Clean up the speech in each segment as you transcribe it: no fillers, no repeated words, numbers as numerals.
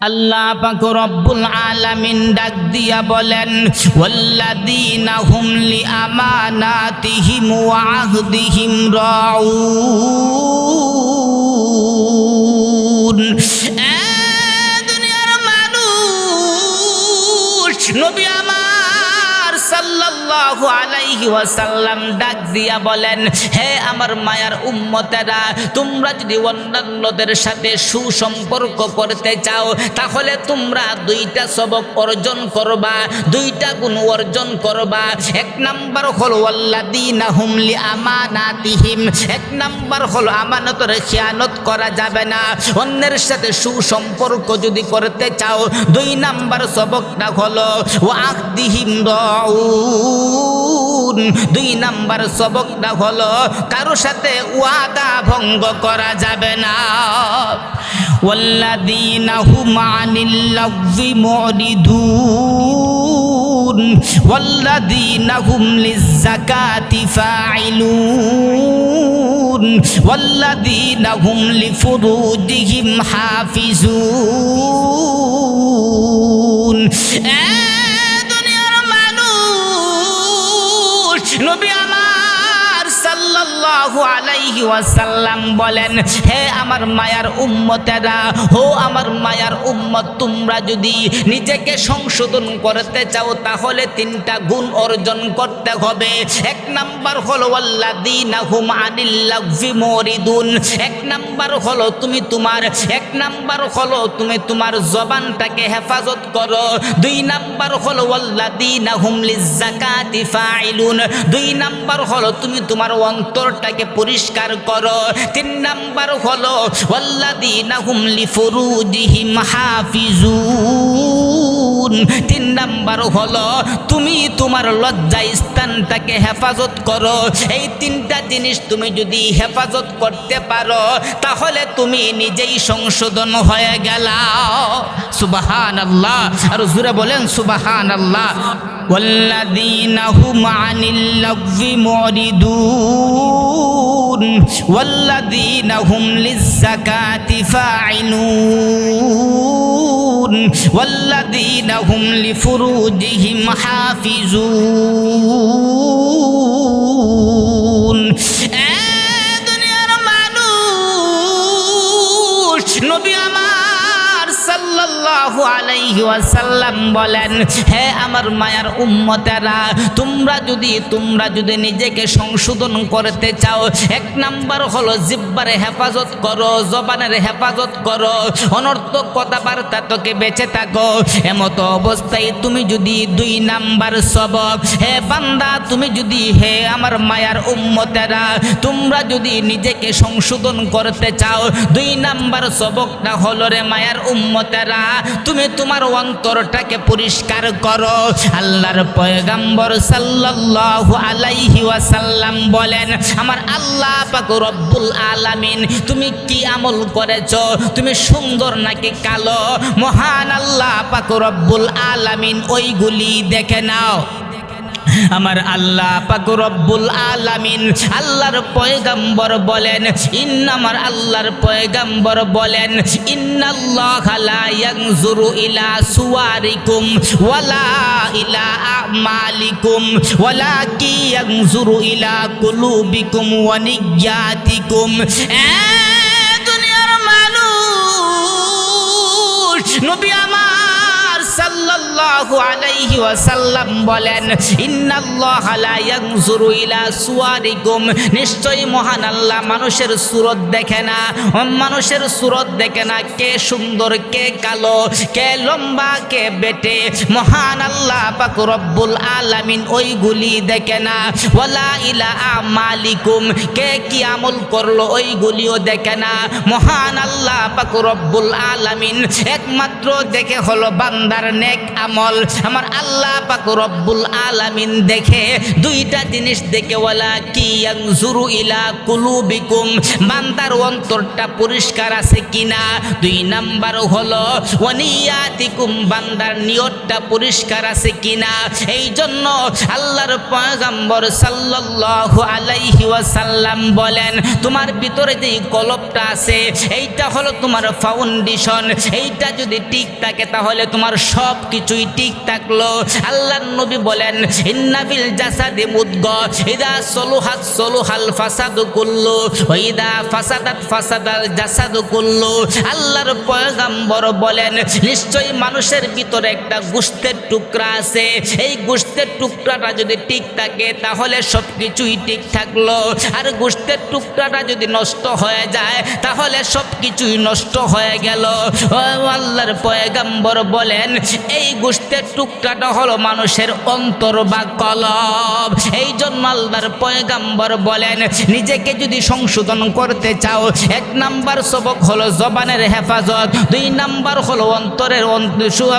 আল্লাহ পাক রব্বুল আলামিন ডাক দিয়া বলেন, ওয়াল্লাযীনা হুম লিআমানাতিহিম ওয়া আহদিহিম রাউন। দুনিয়ার মানুষ, নবী আমার সাল্লাল্লাহু আলাইহি ওয়াসাল্লাম ডাক দিয়া বলেন, হে আমার মায়ার উম্মতেরা, তোমরা যদি অন্যান্যদের সাথে সুসম্পর্ক করতে চাও তাহলে তোমরা দুইটা সবক অর্জন করবা, দুইটা গুণ অর্জন করবা। এক নাম্বার হলো ওয়াল্লাযীনা হুম লিআমানাতিহিম, এক নাম্বার হলো আমানতের খেয়ানত করা যাবে না। অন্যের সাথে সুসম্পর্ক যদি করতে চাও, দুই নাম্বার সবকটা হলো ওয়া আহদিহিম রাউন, দুই নাম্বার সবকটা হলো কারো সাথে ওয়াদা ভঙ্গ করা যাবে না। ওয়াল্লাযীনা হুম আনিল লাগযি মুরিদুন ওয়াল্লাযীনা হুম লিয-যাকাতি ফাইলুন ওয়াল্লাযীনা হুম লিফুরুজিহিম হাফিজুন। নবী আমার সাল্লাল্লাহু আলাইহি ওয়াসাল্লাম বলেন, হে আমার মায়ার উম্মতেরা, হো আমার মায়ার উম্মত, তোমরা যদি নিজেকে সংশোধন করতে চাও তাহলে তিনটা গুণ অর্জন করতে হবে। এক নাম্বার হলো ওয়াল্লাযীনা হুম আনিল লাগযি মুরিদুন, এক নাম্বার হলো তুমি তোমার জবানটাকে হেফাজত করো। দুই নাম্বার হলো ওয়াল্লাযীনা হুম লিয-যাকাতি ফাইলুন, দুই নাম্বার হলো তুমি তোমার অন্তরটাকে পরিষ্কার করো। তিন নাম্বার হলো ওয়াল্লাযীনা হুম লিফুরুজিহিম হাফিজুন, তিন নাম্বার হলো তুমি তোমার লজ্জা স্থানটাকে হেফাজত করো। এই তিনটা জিনিস তুমি যদি হেফাজত করতে পারো তাহলে তুমি নিজেই সংশোধন হয়ে গেলা। সুবহানাল্লাহ, আর জোরে বলেন সুবহানাল্লাহ। ওয়াল্লাযীনা হুম আনিল লাগযি মুরিদুন ওয়াল্লাযীনা হুম লিয-যাকাতি ফাইলুন ওয়াল্লাযীনা হুম লিফুরুজিহিম হাফিজুন। দুনিয়ার মানুষ, নবী আমার সাল্লাল্লাহু আলাইহি ওয়াসাল্লাম বলেন, হে আমার মায়ার উম্মতেরা, তোমরা যদি নিজেকে সংশোধন করতে চাও, এক নাম্বার হলো জিহ্বার হেফাজত করো, জবানের হেফাজত করো, অনর্থক কথাবার্তা থেকে বেঁচে থাকো। এমত অবস্থায় তুমি যদি দুই নাম্বার সবক, হে বান্দা, হে আমার মায়ার উম্মতেরা, তোমরা যদি নিজেকে সংশোধন করতে চাও, দুই নাম্বার সবকটা হলো রে মায়ার উম্মতেরা, তুমি তোমার অন্তরটাকে পরিষ্কার করো। আল্লাহর পয়গম্বর সাল্লাল্লাহু আলাইহি ওয়াসাল্লাম বলেন, আমার আল্লাহ পাক রব্বুল আলামিন তুমি কি আমল করেছো, তুমি সুন্দর নাকি কালো, মহান আল্লাহ পাক রব্বুল আলামিন ওইগুলি দেখে নাও। আমার আল্লাহ পাক রব্বুল আলামিন, আল্লাহর পয়গম্বর বলেন, আমার আল্লাহর পয়গম্বর বলেন, ইন্নাল্লাহা লা ইয়ানজুরু ইলা সুওয়ারিকুম ওয়ালা ইলা আমালিকুম ওয়ালাকিন ইয়ানজুরু ইলা কুলুবিকুম ওয়া নিয়াতিকুম। দুনিয়ার মানুষ, নবী আমার সাল্লাল্লাহু আলাইহি ওয়াসাল্লাম বলেন, ইন্নাল্লাহা লা ইয়ানজুরু ইলা সুওয়ারিকুম, নিশ্চয়ই মহান আল্লাহ মানুষের সুরত দেখে না, মানুষের সুরত দেখে না, কে সুন্দর কে কালো, কে লম্বা কে বেটে, মহান আল্লাহ পাক রব্বুল আলামিন ওইগুলি দেখে না। ওয়ালা ইলা আমালিকুম, কে কি আমল করলো ওইগুলিও দেখে না। মহান আল্লাহ পাক রব্বুল আলামিন একমাত্র দেখে হলো বান্দার আপনার নেক আমল আমার আল্লাহ পাক রব্বুল আলামিন দেখে, দুইটা জিনিস দেখে, ওয়ালা কি ইয়ানজুরু ইলা কুলুবিকুম, বান্দার অন্তরটা পরিষ্কার আছে কিনা। 2 নাম্বার হলো ওয়ানিয়াতিকুম, বান্দার নিয়তটা পরিষ্কার আছে কিনা। এই জন্য আল্লাহর পয়গম্বর সাল্লাল্লাহু আলাইহি ওয়াসাল্লাম বলেন, তোমার ভিতরে যে কলবটা আছে এইটা হলো তোমার ফাউন্ডেশন, এইটা যদি ঠিক থাকে তাহলে তোমার সব কিছুই ঠিক থাকলো। আল্লাহর নবী বলেন, ইন্না ফিল জাসাদি মুদগা ইদা সলুহাত সলুহাল ফাসাদু কুল্লু ওয়া ইদা ফাসাদাত ফাসাদাল জাসাদু কুল্লু। আল্লাহর পয়গম্বর বলেন, নিশ্চয়ই মানুষের ভিতরে একটা গোশতের টুকরা আছে, এই গোশতের টুকরাটা যদি ঠিক থাকে তাহলে সব কিছুই ঠিক থাকলো, আর গোশতের টুকরাটা যদি নষ্ট হয়ে যায় তাহলে সব কিছুই নষ্ট হয়ে গেল। আল্লাহর পয়গম্বর বলেন, এই গোশতের টুকরাটা হলো মানুষের অন্তর বা কলব। এই জন্য আল্লাহর পয়গম্বর বলেন, নিজেকে যদি সংশোধন করতে চাও 1 নাম্বার সবক হলো জবানের হেফাজত, 2 নাম্বার হলো অন্তরের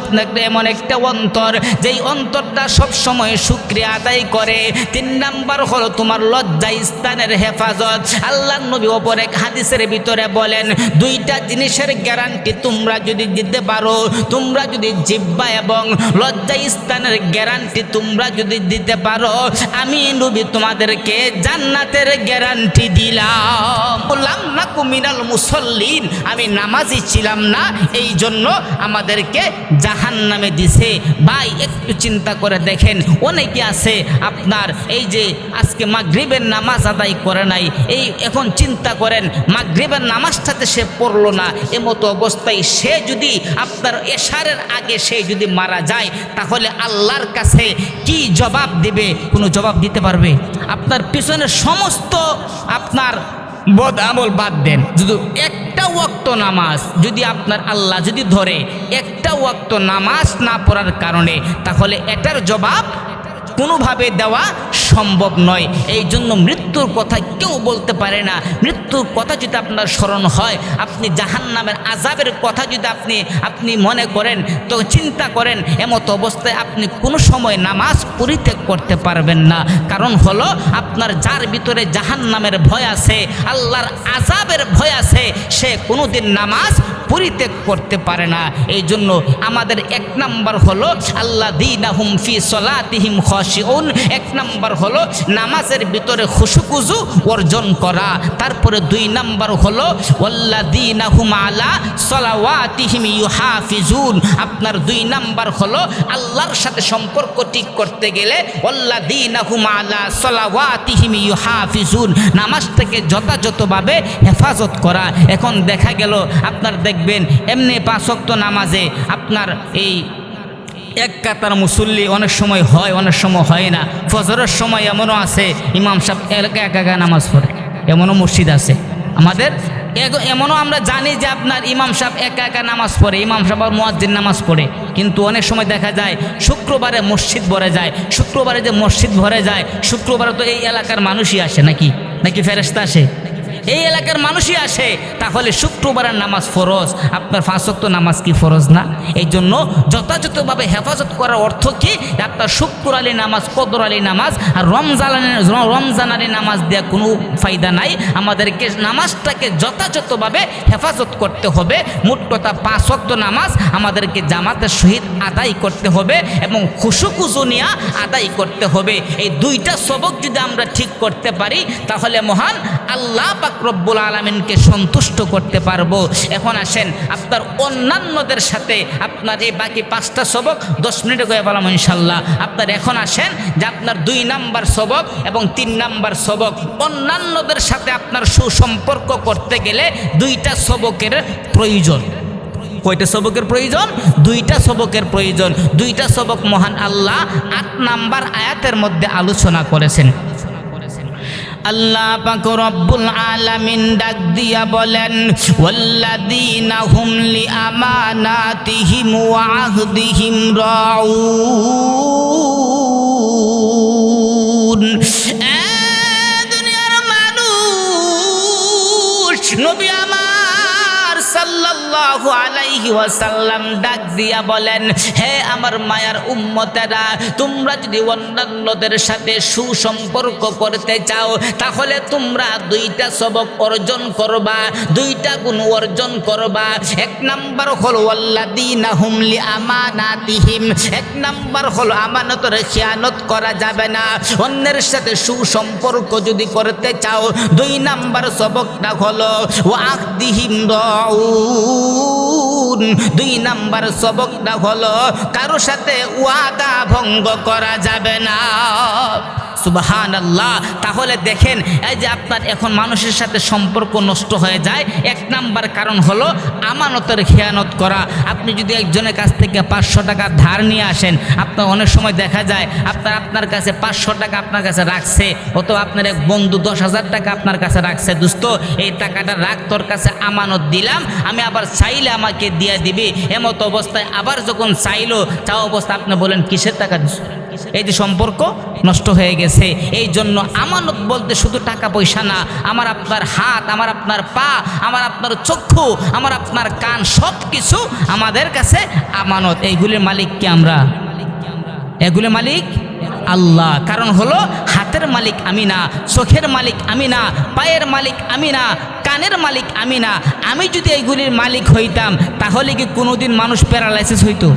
আপনাকে এমন একটা অন্তর যেই অন্তরটা সব সময় শুকরিয়া আদায় করে। 3 নাম্বার হলো তোমার লজ্জা স্থানের হেফাজত। আল্লাহর নবী অপর এক হাদিসের ভিতরে বলেন, 2টা জিনিসের গ্যারান্টি তোমরা যদি দিতে পারো, তোমরা যদি জিহ্বা এবং লজ্জা স্থানের গ্যারান্টি তোমরা যদি দিতে পারো, আমি নবী তোমাদেরকে জান্নাতের গ্যারান্টি দিলাম। বললাম না কুমিনাল মুসল্লিন, আমি নামাজি ছিলাম না, এই জন্য আমাদেরকে জাহান্নামে দিছে। ভাই একটু চিন্তা করে দেখেন, অনেকে আছে আপনার এই যে আজকে মাগরিবের নামাজ আদায় করে নাই, এই এখন চিন্তা করেন মাগরিবের নামাজটাতে সে পড়লো না, এমতো অবস্থায় সে যদি আপনার এশারের আগে সে যদি মারা যায় তাহলে আল্লাহর কাছে কি জবাব দেবে? কোনো জবাব দিতে পারবে? আপনার পিছনে সমস্ত আপনার বদ আমল বাদ দেন, যদি একটা ওয়াক্ত নামাজ যদি আপনার আল্লাহ যদি ধরে একটা ওয়াক্ত নামাজ না পড়ার কারণে, তাহলে এটার জবাব কোনোভাবে দেওয়া সম্ভব নয়। এই জন্য মৃত্যুর কথা কেউ বলতে পারে না। মৃত্যুর কথা যদি আপনার স্মরণ হয়, আপনি জাহান্নামের আযাবের কথা যদি আপনি মনে করেন, তো চিন্তা করেন, এমতো অবস্থায় আপনি কোনো সময় নামাজ পরিত্যাগ করতে পারবেন না। কারণ হলো আপনার যার ভিতরে জাহান্নামের ভয় আছে, আল্লাহর আযাবের ভয় আছে, সে কোনোদিন নামাজ পরিত্যাগ করতে পারে না। এই জন্য আমাদের 1 নাম্বার হলো আল্লাযীনাহুম ফি সলাতিহিম খাশিউন, 1 নাম্বার হলো নামাজের ভিতরে খুশুকুজু অর্জন করা। তারপরে 2 নাম্বার হলো ওয়াল্লাযীনাহুম আলা সলাওয়াতিহিম ইউহাফিজুন, আপনার 2 নাম্বার হলো আল্লাহর সাথে সম্পর্ক ঠিক করতে গেলে ওয়াল্লাযীনাহুম আলা সলাওয়াতিহিম ইউহাফিজুন, নামাজটাকে যথাযথভাবে হেফাজত করা। এখন দেখা গেল আপনার দেখবেন এমনি 5 ওয়াক্ত নামাজে আপনার এই 1 কাতার মুসল্লি অনেক সময় হয়, অনেক সময় হয় না। ফজরের সময় এমনও আছে ইমাম সাহেব একা নামাজ পড়ে, এমনও মসজিদ আছে আমাদের। এমনও আমরা জানি যে আপনার ইমাম সাহেব একা নামাজ পড়ে, ইমাম সাহেব আর মুয়াজ্জিন নামাজ পড়ে, কিন্তু অনেক সময় দেখা যায় শুক্রবারে মসজিদ ভরে যায়। শুক্রবারে যে মসজিদ ভরে যায়, শুক্রবারে তো এই এলাকার মানুষই আসে, নাকি ফেরেশতা আসে? এই এলাকার মানুষই আসে, তাহলে শুক্রবারের নামাজ ফরজ, আপনার 5 ওয়াক্ত নামাজ কি ফরজ না? এই জন্য যথাযথভাবে হেফাজত করার অর্থ কি? আপনার শুক্র আলী নামাজ, কদর আলী নামাজ আর রমজান আলী নামাজ দেওয়া কোনো ফায়দা নাই। আমাদেরকে নামাজটাকে যথাযথভাবে হেফাজত করতে হবে। মোট কথা 5 ওয়াক্ত নামাজ আমাদেরকে জামাতের সহিত আদায় করতে হবে এবং খুশুকুজু নিয়া আদায় করতে হবে। এই 2টা সবক যদি আমরা ঠিক করতে পারি, তাহলে মহান আল্লাহ পাক রব্বুল আলামিনকে সন্তুষ্ট করতে পারবো। এখন আসেন আপনার অন্যান্যদের সাথে আপনার এই বাকি 5টা সবক 10 মিনিটে করে বললাম ইনশাল্লাহ। আপনার এখন আসেন যে আপনার 2 নাম্বার সবক এবং 3 নাম্বার সবক, অন্যান্যদের সাথে আপনার সুসম্পর্ক করতে গেলে 2টা সবকের প্রয়োজন। কয়টা সবকের প্রয়োজন? 2টা সবকের প্রয়োজন। 2টা সবক মহান আল্লাহ 8 নাম্বার আয়াতের মধ্যে আলোচনা করেছেন। আল্লাহ পাক রব্বুল আলামিন ডাক দিয়া বলেন, ওয়াল্লাযীনা হুম লিআমানাতিহিম ওয়া আহদিহিম রাউন। দুনিয়ার মানুষ, নবী আমার সাল্লাল্লাহু আলাইহি আলাইহি ওয়াসাল্লাম ডাক দিয়া বলেন, হে আমার মায়ার উম্মতেরা, তোমরা যদি অন্যান্যদের সাথে সুসম্পর্ক করতে চাও তাহলে তোমরা দুইটা সবক অর্জন করবা, দুইটা গুণ অর্জন করবা। এক নাম্বার হলো ওয়াল্লাযীনা হুম লিআমানাতিহিম, এক নাম্বার হলো আমানতের খিয়ানত করা যাবে না। অন্যের সাথে সুসম্পর্ক যদি করতে চাও, দুই নাম্বার সবকটা হলো ওয়াহদিহিম রাউন, দুই নাম্বার সবকটা হলো কারো সাথে ওয়াদা ভঙ্গ করা যাবে না। সুবহানাল্লাহ। তাহলে দেখেন, এই যে আপনার এখন মানুষের সাথে সম্পর্ক নষ্ট হয়ে যায়, এক নাম্বার কারণ হলো আমানতের খেয়ানত করা। আপনি যদি একজনের কাছ থেকে 500 টাকা ধার নিয়ে আসেন, আপনার অনেক সময় দেখা যায় আপনার কাছে 500 টাকা আপনার কাছে রাখছে, অথবা আপনার এক বন্ধু 10,000 টাকা আপনার কাছে রাখছে, দোস্ত এই টাকাটা রাখ, তোর কাছে আমানত দিলাম, আমি আবার চাইলে আমাকে দিয়ে দিবি। এমত অবস্থায় আবার যখন চাইলো, চাওয়া অবস্থা আপনি বলেন কিসের টাকা? এই যে সম্পর্ক নষ্ট হয়ে গেছে। এই জন্য আমানত বলতে শুধু টাকা পয়সা না, আমার আপনার হাত, আমার আপনার পা, আমার আপনার চক্ষু, আমার আপনার কান, সব কিছু আমাদের কাছে আমানত। এইগুলির মালিক কে? আমরা। এগুলির মালিক আল্লাহ। কারণ হলো হাতের মালিক আমি না, চোখের মালিক আমি না, পায়ের মালিক আমি না, কানের মালিক আমি না। আমি যদি এইগুলির মালিক হইতাম তাহলে কি কোনোদিন মানুষ প্যারালাইসিস হইতো?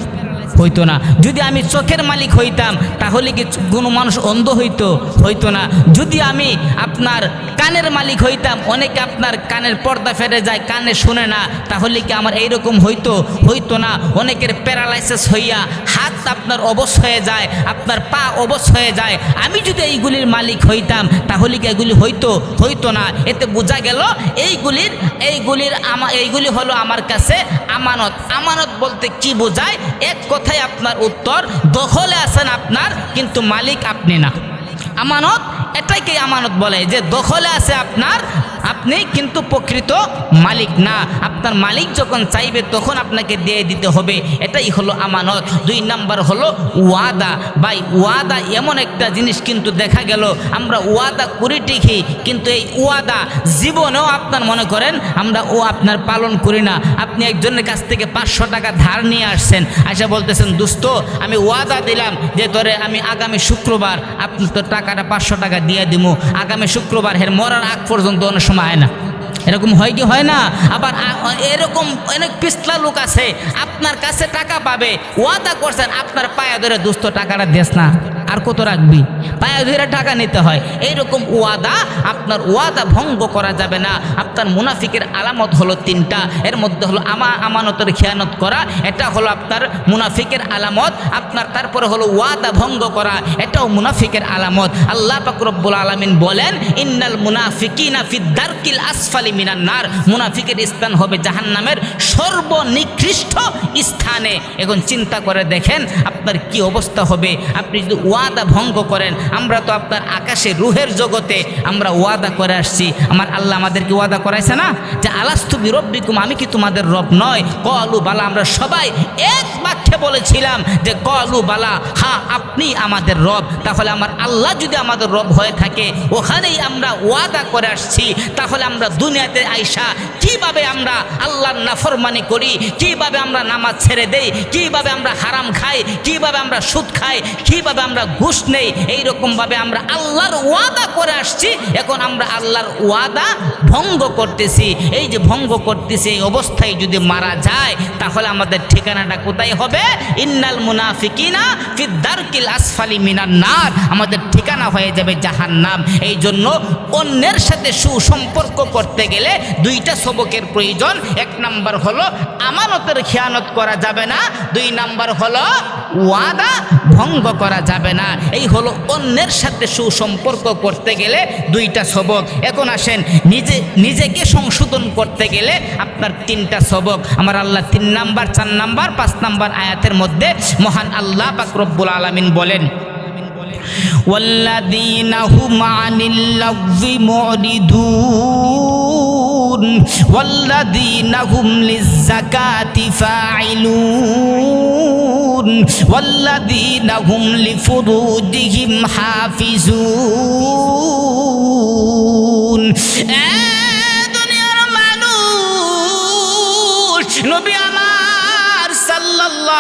হইতো না। যদি আমি চোখের মালিক হইতাম তাহলে কি কোনো মানুষ অন্ধ হইতো না। যদি আমি আপনার কানের মালিক হইতাম, অনেকে আপনার কানের পর্দা ফেটে যায়, কানে শুনে না, তাহলে কি আমার এইরকম হইতো না। অনেকের প্যারালাইসিস হইয়া হাত আপনার অবশ হয়ে যায়, আপনার পা অবশ হয়ে যায়। আমি যদি এইগুলির মালিক হইতাম তাহলে কি এগুলি হইতো না। এতে বোঝা গেল এইগুলি হলো আমার কাছে আমানত। আমানত বলতে কি বোঝায়? এক কথায় আপনার উত্তর, দখলে আছেন আপনার, কিন্তু মালিক আপনি না। আমানত এটাকে আমানত বলে, যে দখলে আছে আপনার, আপনি কিন্তু প্রকৃত মালিক না। আপনার মালিক যখন চাইবে তখন আপনাকে দিয়ে দিতে হবে, এটাই হলো আমানত। দুই নাম্বার হলো ওয়াদা। ভাই, ওয়াদা এমন একটা জিনিস, কিন্তু দেখা গেল আমরা ওয়াদা করি ঠিকই, কিন্তু এই ওয়াদা জীবনেও আপনার মনে করেন আমরা আপনার পালন করি না। আপনি একজনের কাছ থেকে 500 টাকা ধার নিয়ে আসছেন, আশা বলতেছেন, দোস্ত আমি ওয়াদা দিলাম যে তোরে আমি আগামী শুক্রবার আপনি তোর টাকাটা 500 টাকা দিয়ে দিব, আগামী শুক্রবার। হের মরার আগ পর্যন্ত অনেক সময় হয় না। এরকম হয় কি হয় না? আবার এরকম অনেক পিছলা লোক আছে, আপনার কাছে টাকা পাবে, ওয়াদা করছেন, আপনার পায়ে ধরে, দোস্ত টাকাটা দেস না, আর কত রাখবি, পায়ে ধরে টাকা নিতে হয়। এইরকম ওয়াদা, আপনার ওয়াদা ভঙ্গ করা যাবে না। আপনার মুনাফিকের আলামত হলো 3টা, এর মধ্যে হলো আমানতের খেয়ানত করা, এটা হলো আপনার মুনাফিকের আলামত। আপনার তারপরে হলো ওয়াদা ভঙ্গ করা, এটাও মুনাফিকের আলামত। আল্লাহ পাক রব্বুল আলামিন বলেন, ইন্নাল মুনাফিকিনা ফি দারকিল আসফালি মিনান নার, মুনাফিকের স্থান হবে জাহান্নামের সর্বনিকৃষ্ট স্থানে। এখন চিন্তা করে দেখেন আপনার কি অবস্থা হবে আপনি যদি ওয়াদা ভঙ্গ করেন। আমরা তো আপনার আকাশে রুহের জগতে আমরা ওয়াদা করে আসছি। আমার আল্লাহ আমাদেরকে ওয়াদা করাইছে না যে আলাস্তু বিরব্বিকুম, আমি কি তোমাদের রব নয়? কলু বালা, আমরা সবাই এক বাক্যে বলেছিলাম যে কলু বালা, হ্যাঁ আপনি আমাদের রব। তাহলে আমার আল্লাহ যদি আমাদের রব হয়ে থাকে, ওখানেই আমরা ওয়াদা করে আসছি। তাহলে আমরা দুনিয়াতে আইসা কিভাবে আমরা আল্লাহর নাফরমানি করি, কিভাবে আমরা নামাজ ছেড়ে দেই, কিভাবে আমরা হারাম খাই, কিভাবে আমরা সুদ খাই, কিভাবে আমরা ঘুষ নেই, এইরকমভাবে আমরা আল্লাহর ওয়াদা করে আসছি। এখন আমরা আল্লাহর ওয়াদা ভঙ্গ করতেছি। এই যে ভঙ্গ করতেছি, এই অবস্থায় যদি মারা যায় তাহলে আমাদের ঠিকানাটা কোথায় হবে? ইন্নাল মুনাফিকিনা ফি দারকিল আসফালি মিনান নার, আমাদের ঠিকানা হয়ে যাবে জাহান্নাম। এই জন্য অন্যের সাথে সুসম্পর্ক করতে গেলে 2টা সবকের প্রয়োজন। 1 নাম্বার হলো আমানতের খেয়ানত করা যাবে না, 2 নাম্বার হলো ওয়াদা ভঙ্গ করা যাবে না। এই হলো অন্যের সাথে সুসম্পর্ক করতে গেলে 2টা সবক। এখন আসেন নিজেকে সংশোধন করতে গেলে আপনার 3টা সবক। আমার আল্লাহ 3 নাম্বার, 4 নাম্বার, 5 নাম্বার আয়াতের মধ্যে মহান আল্লাহ পাক রব্বুল আলামিন বলেন, والذين هم عن اللغو معرضون والذين هم للزكاة فاعلون والذين هم لفروجهم حافظون। দুনিয়ার মানুষ, নবী আমার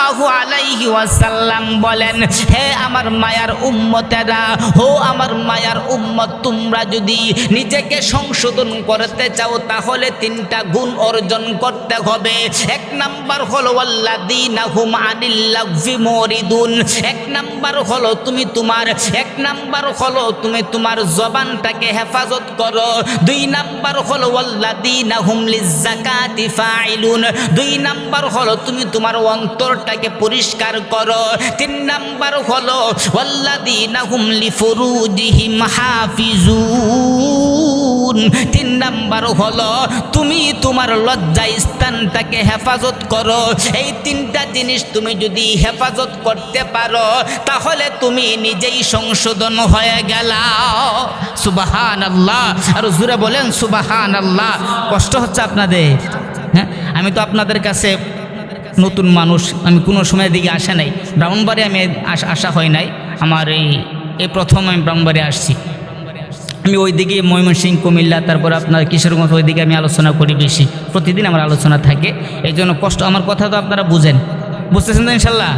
সাল্লাল্লাহু আলাইহি ওয়াসাল্লাম বলেন, হে আমার মায়ার উম্মতেরা, হো আমার মায়ার উম্মত, তোমরা যদি নিজেকে সংশোধন করতে চাও তাহলে তিনটা গুণ অর্জন করতে হবে। এক নাম্বার হলো আল্লাযীনা হুম আনিল লাগযি মুরিদুন। এক নাম্বার হলো তুমি তোমার জবানটাকে হেফাজত করো। দুই নাম্বার হলো আল্লাযীনা হুম লিযাকাতি ফাইলুন। দুই নাম্বার হলো তুমি তোমার অন্তরটাকে পরিষ্কার করো। তিন নাম্বার হলো আল্লাযীনা হুম লিফুরুজিহিম হাফিজুন। তিন নাম্বার হলো তুমি তোমার লজ্জা স্থানটাকে হেফাজত করো। এই তিনটা জিনিস তুমি যদি হেফাজত করতে পারো তাহলে তুমি নিজেই সংশোধন হয়ে গেলা। সুবহানাল্লাহ, আর জোরে বলেন সুবহানাল্লাহ। কষ্ট হচ্ছে আপনাদের? হ্যাঁ, আমি তো আপনাদের কাছে নতুন মানুষ, আমি কোনো সময় দিকে আসা নাই। ব্রাহ্মণবাড়ি আমি আসা হয় নাই, আমার এই প্রথম আমি ব্রাহ্মণবাড়ি আসছি। আমি ওই দিকে ময়মনসিংহ, কুমিল্লা, তারপর আপনার কিশোরগঞ্জ, ওই দিকে আমি আলোচনা করি বেশি, প্রতিদিন আমার আলোচনা থাকে। এই জন্য কষ্ট, আমার কথা তো আপনারা বুঝতেছেন তো ইনশাল্লাহ?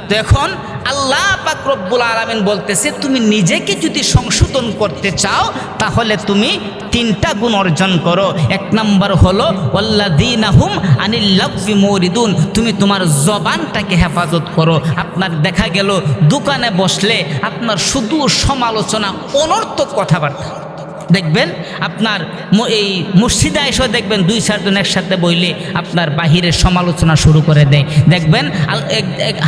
তো এখন আল্লাহ পাক রব্বুল আলামিন বলতেছে তুমি নিজেকে যদি সংশোধন করতে চাও তাহলে তুমি তিনটা গুণ অর্জন করো। এক নাম্বার হলো ওয়াল্লাযীনা হুম আনিল লাগযি মুরিদুন। তুমি তোমার জবানটাকে হেফাজত করো। আপনার দেখা গেল দোকানে বসলে আপনার শুধু সমালোচনা, অনর্থক কথাবার্তা দেখবেন। আপনার এই মসজিদে এসে দেখবেন 2-4 জন একসাথে বইলে আপনার বাহিরের সমালোচনা শুরু করে দেয়। দেখবেন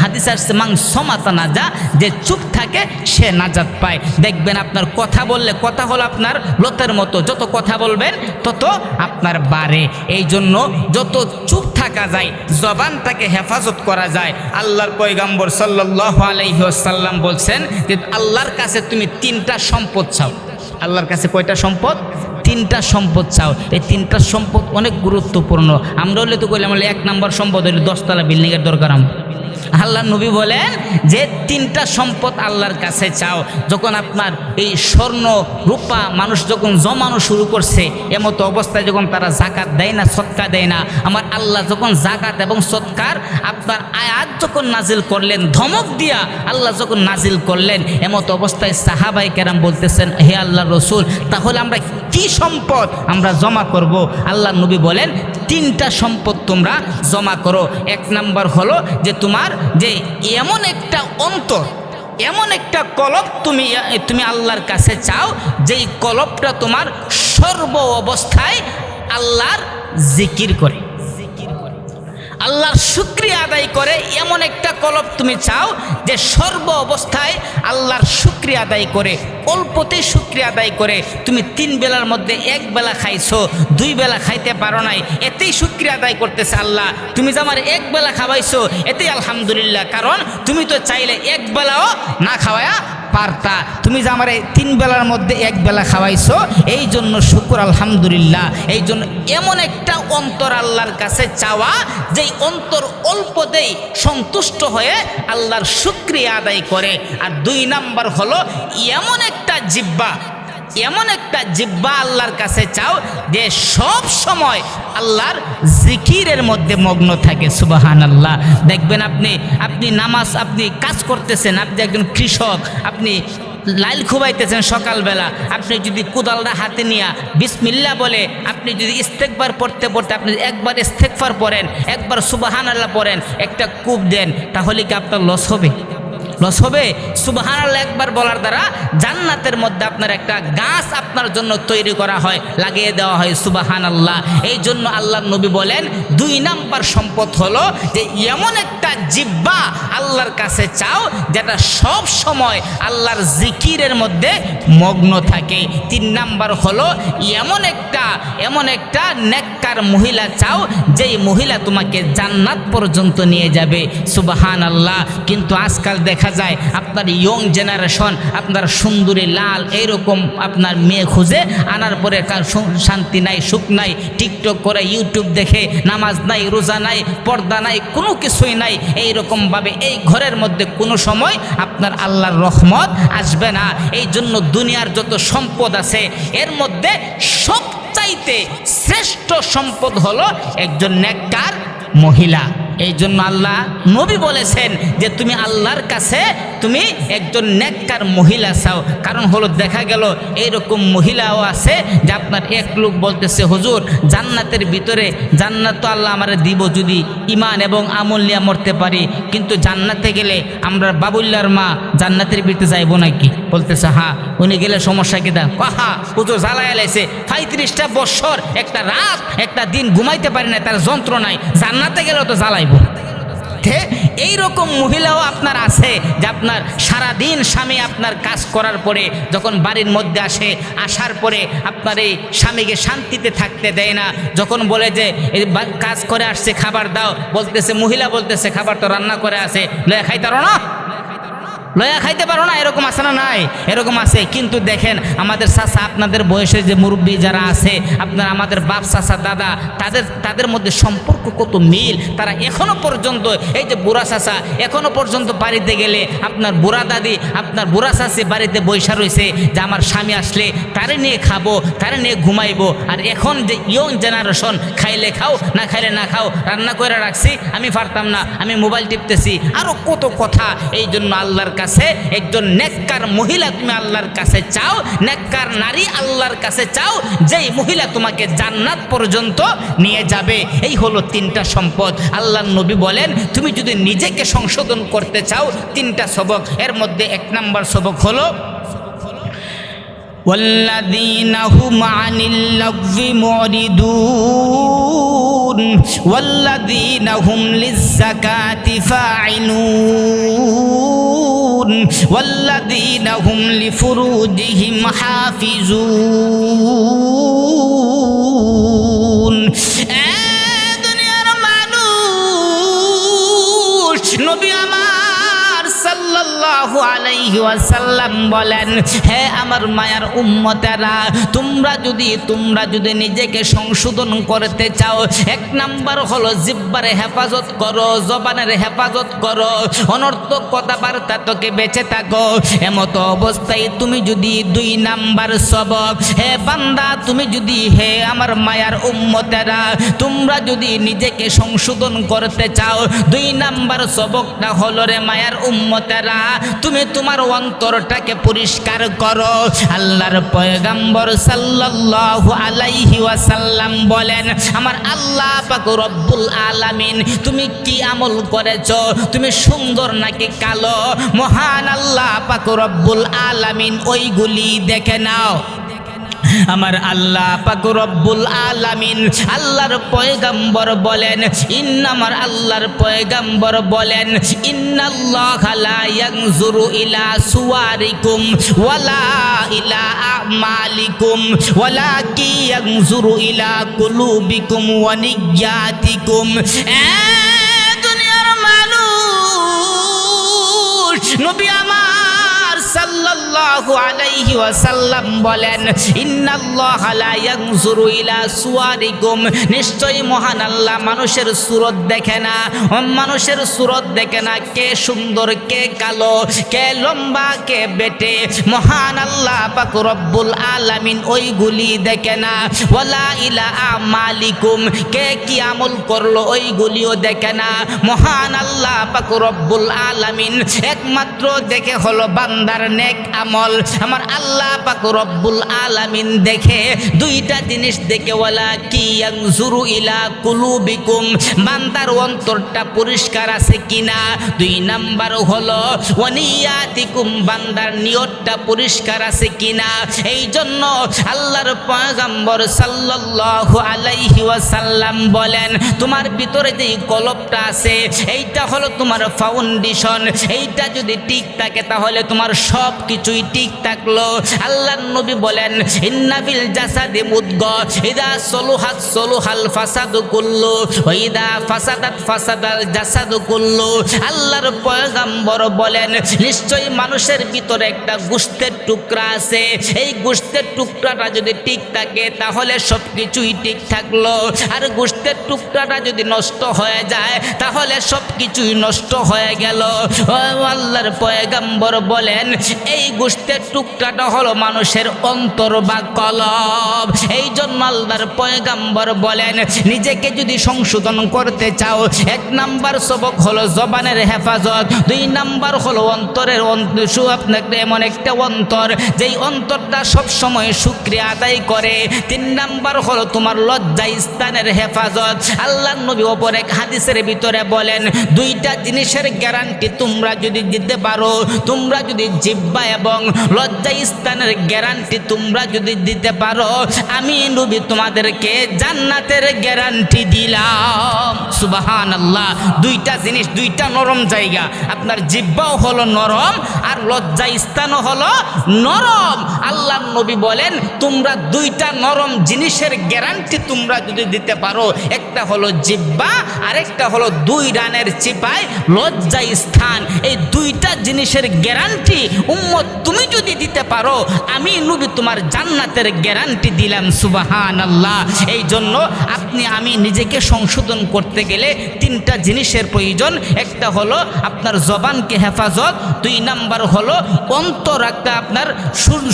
হাদিস আসছে মান সমাতা নাজা, যে চুপ থাকে সে নাজাত পায়। দেখবেন আপনার কথা বললে, কথা হলো আপনার লতের মতো, যত কথা বলবেন তত আপনার বাড়ে। এই জন্য যত চুপ থাকা যায়, জবানটাকে হেফাজত করা যায়। আল্লাহর পয়গম্বর সাল্লাল্লাহু আলাইহি ওয়াসাল্লাম বলছেন যে আল্লাহর কাছে তুমি তিনটা সম্পদ চাও। আল্লাহর কাছে কয়টা সম্পদ? তিনটা সম্পদ চাও। এই তিনটা সম্পদ অনেক গুরুত্বপূর্ণ। আমরা হলে তো কইলাম 1 নম্বর সম্পদ হলে 10 তলা বিল্ডিংয়ের দরকার। আল্লাহর নবী বলেন যে তিনটা সম্পদ আল্লাহর কাছে চাও। যখন আপনার এই স্বর্ণ রূপা মানুষ যখন জমানো শুরু করছে, এমতো অবস্থায় যখন তারা জাকাত দেয় না, সদকা দেয় না, আমার আল্লাহ যখন জাকাত এবং সদকার আপনার আয়াত যখন নাজিল করলেন, ধমক দিয়া আল্লাহ যখন নাজিল করলেন, এমতো অবস্থায় সাহাবায়ে কেরাম বলতেছেন, হে আল্লাহর রাসূল, তাহলে আমরা কি সম্পদ আমরা জমা করব? আল্লাহর নবী বলেন তিনটা সম্পদ তোমরা জমা করো। এক নাম্বার হলো যে তোমার যে এমন একটা অন্তর, এমন একটা কলব তুমি আল্লাহর কাছে চাও, যেই কলবটা তোমার সর্ব অবস্থায় আল্লাহর জিকির করে, আল্লাহর শুকরিয়া আদায় করে। এমন একটা কলব তুমি চাও যে সর্ব অবস্থায় আল্লাহর শুকরিয়া আদায় করে, অল্পতেই শুকরিয়া আদায় করে। তুমি 3 বেলার মধ্যে 1 বেলা খাইছো, 2 বেলা খাইতে পারো নাই, এতেই শুকরিয়া আদায় করতেছে আল্লাহ। তুমি যে আমার 1 বেলা খাওয়াইছো এতেই আলহামদুলিল্লাহ, কারণ তুমি তো চাইলে 1 বেলাও না খাওয়ায়া পারতা। তুমি যে আমার 3 বেলার মধ্যে 1 বেলা খাওয়াইছো, এই জন্য শুকর আলহামদুলিল্লাহ। এই জন্য এমন একটা অন্তর আল্লাহর কাছে চাওয়া, যেই অন্তর অল্পতেই সন্তুষ্ট হয়ে আল্লাহর শুকরিয়া আদায় করে। আর 2 নাম্বার হলো এমন একটা জিহ্বা আল্লাহর কাছে চাও যে সব সময় আল্লাহর জিকিরের মধ্যে মগ্ন থাকে। সুবহানাল্লাহ। দেখবেন আপনি নামাজ, আপনি কাজ করতেছেন, আপনি একজন কৃষক, আপনি লাইল খুবাইতেছেন সকালবেলা, আপনি যদি কোদালটা হাতে নিয়ে বিসমিল্লাহ বলে আপনি যদি ইস্তেগফার পড়তে আপনি একবার ইস্তেগফার পড়েন, একবার সুবহানাল্লাহ পড়েন, একটা কূপ দেন, তাহলে কি আপনার লস হবে? লস হবে? সুবহানাল্লাহ একবার বলার দ্বারা জান্নাতের মধ্যে আপনার একটা গাছ আপনার জন্য তৈরি করা হয়, লাগিয়ে দেওয়া হয়। সুবহানাল্লাহ। এই জন্য আল্লাহর নবী বলেন 2 নাম্বার সম্পদ হলো যে এমন একটা জিহ্বা আল্লাহর কাছে চাও যেটা সব সময় আল্লাহর জিকিরের মধ্যে মগ্ন থাকে। 3 নাম্বার হলো এমন একটা নেককার মহিলা চাও, যেই মহিলা তোমাকে জান্নাত পর্যন্ত নিয়ে যাবে। সুবহানাল্লাহ। কিন্তু আজকাল দেখা যায় আপনার ইয়ং জেনারেশন আপনার সুন্দরী লাল এইরকম আপনার মেয়ে খুঁজে আনার পরে কার শান্তি নাই, সুখ নাই, টিকটক করে, ইউটিউব দেখে, নামাজ নাই, রোজা নাই, পর্দা নাই, কোনো কিছুই নাই। এইরকমভাবে এই ঘরের মধ্যে কোনো সময় আপনার আল্লাহর রহমত আসবে না। এই জন্য দুনিয়ার যত সম্পদ আছে এর মধ্যে সবচাইতে শ্রেষ্ঠ সম্পদ হলো একজন নেককার মহিলা। এই জন্য আল্লাহ নবী বলেছেন যে তুমি আল্লাহর কাছে তুমি একজন নেককার মহিলা চাও। কারণ হলো দেখা গেল এইরকম মহিলাও আছে যে আপনার এক লোক বলতেছে হুজুর জান্নাতের ভিতরে জান্নাত তো আল্লাহ আমারে দিব যদি ইমান এবং আমল নিয়ে মরতে পারি, কিন্তু জান্নাতে গেলে আমরা বাবুল্লার মা জান্নাতের ভিতরে যাইব নাকি? বলতেছে হ্যাঁ। উনি গেলে সমস্যা কি? দেন হা হুজুর জ্বালায় লাইছে 35টা বছর একটা রাত একটা দিন ঘুমাইতে পারি না, তার যন্ত্রণায় জান্নাতে গেলেও তো জ্বালাইব। এইরকম মহিলাও আপনার আছে যে আপনার সারাদিন স্বামী আপনার কাজ করার পরে যখন বাড়ির মধ্যে আসে, আসার পরে আপনার এই স্বামীকে শান্তিতে থাকতে দেয় না। যখন বলে যে কাজ করে আসছে খাবার দাও, বলতেছে মহিলা বলতেছে খাবার তো রান্না করে আছে, লয়া খাইতারো না, লয়া খাইতে পারো না। এরকম আছে না? নাই, এরকম আছে। কিন্তু দেখেন আমাদের চাচা আপনাদের বয়সের যে মুরব্বী যারা আছে, আপনার আমাদের বাপ চাচা দাদা, তাদের মধ্যে সম্পর্ক কত মিল। তারা এখনো পর্যন্ত এই যে বুড়া চাচা এখনো পর্যন্ত বাড়িতে গেলে আপনার বুড়া দাদি আপনার বুড়া চাচি বাড়িতে বৈশা রয়েছে যে আমার স্বামী আসলে তারে নিয়ে খাবো, তারে নিয়ে ঘুমাইবো। আর এখন যে ইয়ং জেনারেশন খাইলে খাও না খাইলে না খাও, রান্না করে রাখছি আমি পারতাম না, আমি মোবাইল টিপতেছি, আরও কত কথা। এই জন্য আল্লাহর কাছে একজন নেককার মহিলা তুমি আল্লাহর কাছে চাও, নেককার নারী আল্লাহর কাছে চাও, যেই মহিলা তোমাকে জান্নাত পর্যন্ত নিয়ে যাবে। এই হলো 3টা সম্পদ। আল্লাহর নবী বলেন তুমি যদি নিজেকে সংশোধন করতে চাও 3টা সবক, এর মধ্যে 1 নম্বর সবক হলো والذين هم عن اللغو معرضون والذين هم للزكاة فاعلون والذين هم لفروجهم حافظون দুনিয়ার মানুষ নবী আমার সাল্লাল্লাহু আলাইহি ওয়াসাল্লাম বলেন হে আমার মায়ার উম্মতেরা, তোমরা যদি নিজেকে সংশোধন করতে চাও 1 নাম্বার হলো জিহ্বার হেফাজত করো, জবানের হেফাজত করো, অনর্থক কথাবার্তা থেকে বেঁচে থাকো। এমত অবস্থায় তুমি যদি 2 নাম্বার সবক, হে বান্দা তুমি যদি, হে আমার মায়ার উম্মতেরা, তোমরা যদি নিজেকে সংশোধন করতে চাও 2 নাম্বার সবকটা হলো রে মায়ার উম্মতেরা, তুমি তোমার অন্তরটাকে পরিষ্কার করো। আল্লাহর পয়গম্বর সাল্লাল্লাহু আলাইহি ওয়াসাল্লাম বলেন আমার আল্লাহ পাক রব্বুল আলামিন তুমি কি আমল করেছো, তুমি সুন্দর নাকি কালো, মহান আল্লাহ পাক রব্বুল আলামিন ওইগুলি দেখে নাও। আমার আল্লাহ পাক রব্বুল আলামিন আল্লাহর পয়গম্বর বলেন, আমার আল্লাহর পয়গম্বর বলেন ইন্নাল্লাহা লা ইয়ানজুরু ইলা সুওয়ারিকুম ওয়ালা ইলা আমালিকুম ওয়ালাকি ইয়ানজুরু ইলা কুলুবিকুম ওয়া নিয়াতিকুম। দুনিয়ার মানুষ নবী আমার সাল্লাল্লাহু আলাইহি ওয়াসাল্লাম বলেন ইন্নাল্লাহা লা ইয়ানজুরু ইলা সুওয়ারিকুম, নিশ্চয়ই মহান আল্লাহ মানুষের সুরত দেখে না, মানুষের সুরত দেখে না, কে সুন্দর কে কালো, কে লম্বা কে বেটে, মহান আল্লাহ পাক রব্বুল আলামিন ওইগুলি দেখে না। ওয়ালা ইলা আমালিকুম, কে কি আমল করলো ওইগুলিও দেখে না, মহান আল্লাহ পাক রব্বুল আলামিন একমাত্র দেখে হলো বান্দার নেক আমল। আমার আল্লাহ পাক রব্বুল আলামিন দেখে 2টা জিনিস দেখে, ওয়ালা কি ইয়ানজুরু ইলা কুলুবিকুম, বান্দার অন্তরটা পরিষ্কার আছে কিনা, 2 নাম্বার হলো ওয়ানিয়াতিকুম, বান্দার নিয়তটা পরিষ্কার আছে কিনা। এই জন্য আল্লাহর পয়গম্বর সাল্লাল্লাহু আলাইহি ওয়াসাল্লাম বলেন তোমার ভিতরে যে কলবটা আছে এইটা হলো তোমার ফাউন্ডেশন, এইটা যদি ঠিক থাকে তাহলে তোমার সব কিছুই ঠিক থাকলো। আল্লাহর নবী বলেন ইন্না ফিল জাসাদি মুদগা ইদা সলুহাত সলুহাল ফাসাদু কুল্লু ওয়া ইদা ফাসাদাত ফাসাদাল জাসাদু কুল্লু। আল্লাহর পয়গম্বর বলেন নিশ্চয়ই মানুষের ভিতরে একটা গোশতের টুকরা আছে, এই গোশতের টুকরাটা যদি ঠিক থাকে তাহলে সব কিছুই ঠিক থাকলো, আর গোশতের টুকরাটা যদি নষ্ট হয়ে যায় তাহলে সব কিছুই নষ্ট হয়ে গেল। আল্লাহর পয়গম্বর বলেন এই গোশতের গোস্তের টুকরাটা হলো মানুষের অন্তর বা কলব। এই জন্য আল্লাহর পয়গাম্বর বলেন, নিজেকে যদি সংশোধন করতে চাও, 1 নাম্বার সবক হলো জবানের হেফাজত, 2 নাম্বার হলো অন্তরের আপনাকে এমন একটা অন্তর যেই অন্তরটা সব সময় শুকরিয়া আদায় করে। 3 নাম্বার হলো তোমার লজ্জা স্থানের হেফাজত। আল্লাহর নবী অপর এক হাদিসের ভিতরে বলেন, 2টা জিনিসের গ্যারান্টি তোমরা যদি দিতে পারো, তোমরা যদি জিহ্বা এবং লজ্জা স্থানের গ্যারান্টি তোমরা যদি দিতে পারো, আমি নবী তোমাদেরকে জান্নাতের গ্যারান্টি দিলাম। সুবহানাল্লাহ। 2টা জিনিস, 2টা নরম জায়গা। আপনার জিহ্বাও হলো নরম আর লজ্জা স্থানও হলো নরম। আল্লাহর নবী বলেন, তোমরা 2টা নরম জিনিসের গ্যারান্টি তোমরা যদি দিতে পারো, একটা হলো জিহ্বা আর একটা হলো 2 রানের চিপায় লজ্জা স্থান। এই 2টা জিনিসের গ্যারান্টি উম্মত তুমি যদি দিতে পারো, আমি নবী তোমার জান্নাতের গ্যারান্টি দিলাম। সুবহানাল্লাহ। এই জন্য আপনি আমি নিজেকে সংশোধন করতে গেলে 3টা জিনিসের প্রয়োজন। একটা হলো আপনার জবানকে হেফাজত, 2 নাম্বার হলো অন্তর, একটা আপনার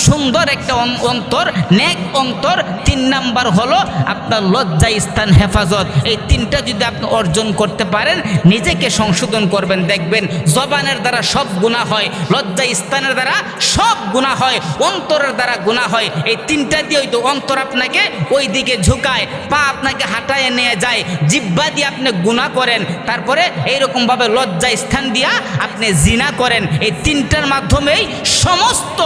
সুন্দর একটা অন্তর, নেক অন্তর, 3 নাম্বার হলো আপনার লজ্জা স্থান হেফাজত। এই 3টা যদি আপনি অর্জন করতে পারেন, নিজেকে সংশোধন করবেন, দেখবেন জবানের দ্বারা সব গুনাহ হয়, লজ্জা স্থানের দ্বারা সব গুনাহ হয়, অন্তরের দ্বারা গুনাহ হয়। এই 3টা দিয়েই তো অন্তর আপনাকে ওই দিকে ঝুঁকায়, পা আপনাকে হাঁটায় নিয়ে যায়, জিহ্বা দিয়ে আপনি গুনাহ করেন, তারপরে এইরকমভাবে লজ্জা স্থান দিয়া আপনি জিনা করেন। এই 3টার মাধ্যমেই সমস্ত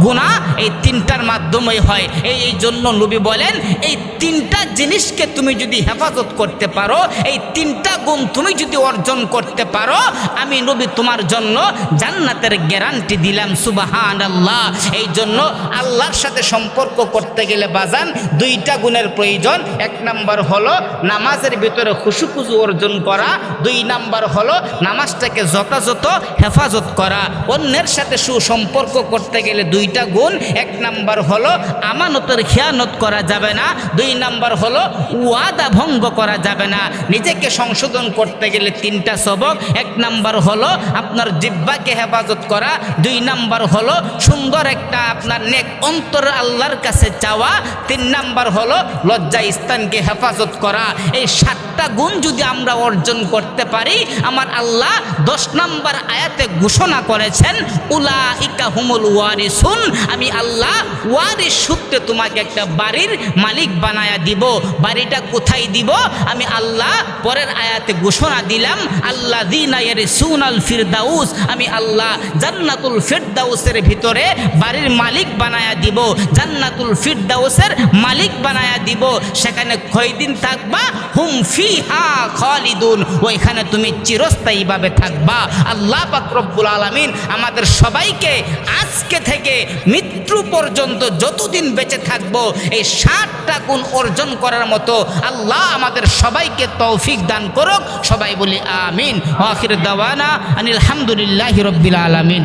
গুনাহ এই 3টার মাধ্যমেই হয়। এই জন্য নবী বলেন, এই 3টা জিনিসকে তুমি যদি হেফাজত করতে পারো, এই 3টা গুণ তুমি যদি অর্জন করতে পারো, আমি নবী তোমার জন্য জান্নাতের গ্যারান্টি দিলাম। সুবহানাল্লাহ। এই জন্য আল্লাহর সাথে সম্পর্ক করতে গেলে বাজান 2টা গুণের প্রয়োজন। 1 নাম্বার হলো নামাজের ভিতরে খুশু-খুজু অর্জন করা, 2 নাম্বার হলো নামাজটাকে যথাযথ হেফাজত করা। অন্যের সাথে সুসম্পর্ক করতে গেলে 2টা গুণ। 1 নাম্বার হলো আমানতের খেয়ানত করা যাবে না, 2 নাম্বার হলো ওয়াদা ভঙ্গ করা যাবে না। নিজেকে সংশোধন করতে গেলে 3টা সবক। 1 নাম্বার হলো আপনার জিহ্বাকে হেফাজত করা, 2 নাম্বার হলো সুন্দর একটা আপনার নেক অন্তর আল্লাহর কাছে চাওয়া, 3 নাম্বার হলো লজ্জা স্থানকে হেফাজত করা। এই 7টা গুণ যদি আমরা অর্জন করতে পারি, আমার আল্লাহ 10 নাম্বার আয়াতে ঘোষণা করেছেন, উলাইকা হুমুল ওয়ারিসুন, আমি আল্লাহ ওয়ারিস সূত্রে তোমাকে একটা বাড়ির মালিক বানায়া দিব। বাড়িটা কোথায় দিব? আমি আল্লাহ পরের আয়াতে ঘোষণা দিলাম, আল্লাযীনা ইয়ারিসুনাল ফিরদাউস, আমি আল্লাহ জান্নাতুল ফিরদাউসের ভিতরে বাড়ির মালিক বানায়া দিব, জান্নাতুল ফিরদাউসের মালিক বানায়া দিব। সেখানে কয়দিন থাকবা? হুম ফিহা খালিদুন, ওইখানে তুমি চিরস্থায়ীভাবে থাকবা। আল্লাহ পাক রব্বুল আলামিন আমাদের সবাইকে আজকে থেকে মৃত্যু পর্যন্ত যতদিন বেঁচে থাকবো, এই 7টা গুণ অর্জন করার মতো আল্লাহ আমাদের সবাইকে তৌফিক দান করুক। সবাই বলি আমিন। আখির দাওয়ানা আনিল হামদুলিল্লাহি রাব্বিল আলামিন।